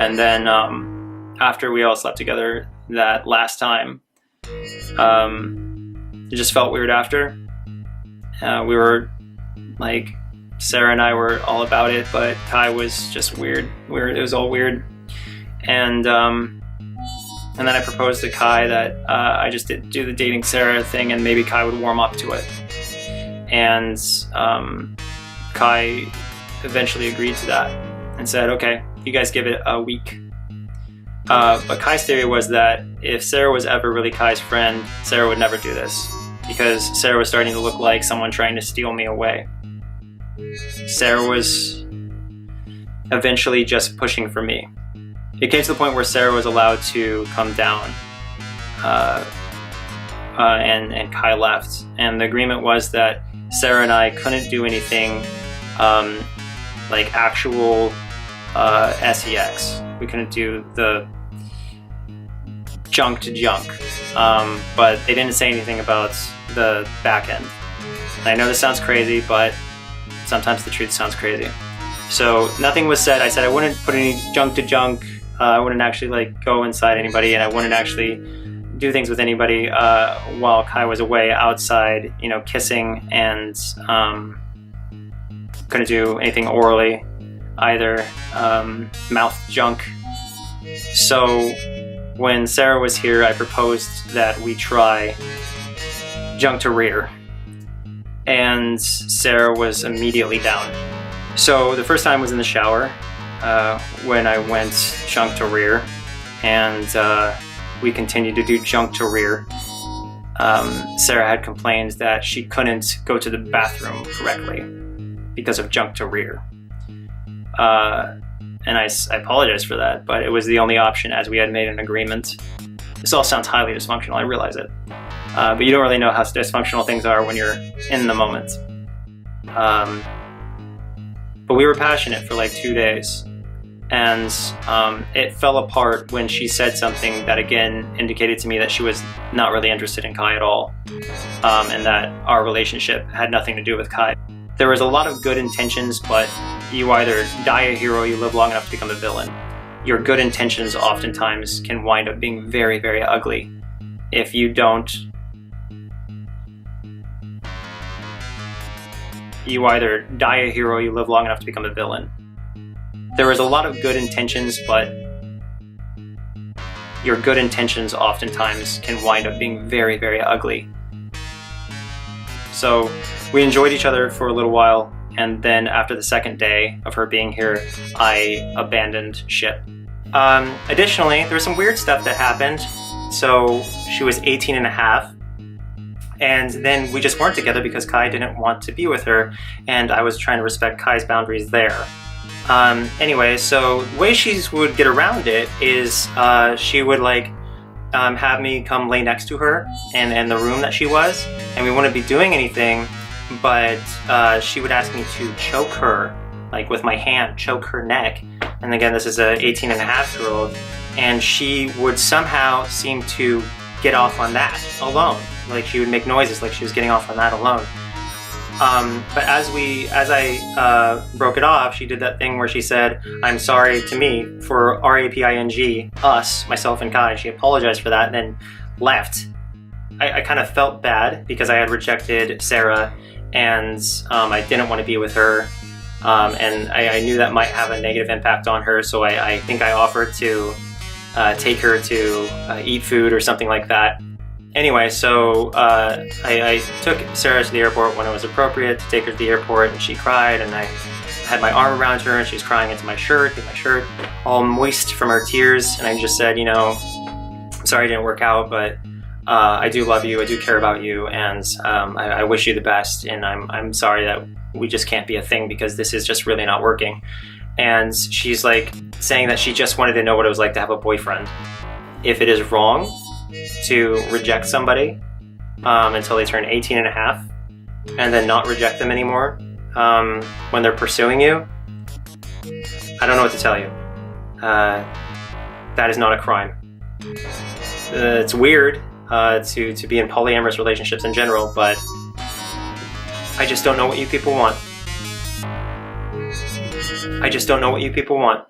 And then after we all slept together that last time, it just felt weird after. We were like, Sarah and I were all about it, but Kai was just weird. It was all weird. And then I proposed to Kai that I just did do the dating Sarah thing, and maybe Kai would warm up to it. And Kai eventually agreed to that and said, okay, you guys give it a week. But Kai's theory was that if Sarah was ever really Kai's friend, Sarah would never do this, because Sarah was starting to look like someone trying to steal me away. Sarah was eventually just pushing for me. It came to the point where Sarah was allowed to come down, and Kai left. And the agreement was that Sarah and I couldn't do anything like actual sex. We couldn't do the junk to junk, but they didn't say anything about the back end. And I know this sounds crazy, but sometimes the truth sounds crazy. So nothing was said. I said I wouldn't put any junk to junk. I wouldn't actually like go inside anybody, and I wouldn't actually do things with anybody while Kai was away outside, you know, kissing, and couldn't do anything orally either, mouth junk. So when Sarah was here, I proposed that we try junk to rear, and Sarah was immediately down. So the first time was in the shower when I went junk to rear, and we continued to do junk to rear. Sarah had complained that she couldn't go to the bathroom correctly because of junk to rear. And I apologize for that, but it was the only option as we had made an agreement. This all sounds highly dysfunctional, I realize it. But you don't really know how dysfunctional things are when you're in the moment. But we were passionate for like 2 days. And it fell apart when she said something that again indicated to me that she was not really interested in Kai at all. And that our relationship had nothing to do with Kai. There was a lot of good intentions, but you either die a hero or you live long enough to become a villain. Your good intentions oftentimes can wind up being very, very ugly if you don't. You either die a hero or you live long enough to become a villain. There was a lot of good intentions, but your good intentions oftentimes can wind up being very, very ugly. So we enjoyed each other for a little while, and then after the second day of her being here, I abandoned ship. Additionally, there was some weird stuff that happened. So she was 18 and a half, and then we just weren't together because Kai didn't want to be with her, and I was trying to respect Kai's boundaries there. Anyway, so the way she would get around it is she would like have me come lay next to her in the room that she was, and we wouldn't be doing anything, but she would ask me to choke her, like with my hand, choke her neck. And again, this is a 18 and a half year old, and she would somehow seem to get off on that alone. Like she would make noises like she was getting off on that alone. But as I broke it off, she did that thing where she said, "I'm sorry" to me for RAPING, us, myself and Kai. She apologized for that and then left. I kind of felt bad because I had rejected Sarah, and I didn't want to be with her. And I knew that might have a negative impact on her, so I think I offered to take her to eat food or something like that. Anyway, so I took Sarah to the airport when it was appropriate to take her to the airport, and she cried, and I had my arm around her, and she was crying into my shirt all moist from her tears, and I just said, you know, I'm sorry it didn't work out, but I do love you, I do care about you, and I wish you the best, and I'm sorry that we just can't be a thing because this is just really not working. And she's like saying that she just wanted to know what it was like to have a boyfriend. If it is wrong to reject somebody until they turn 18 and a half and then not reject them anymore when they're pursuing you, I don't know what to tell you. That is not a crime. It's weird to be in polyamorous relationships in general, but I just don't know what you people want. I just don't know what you people want.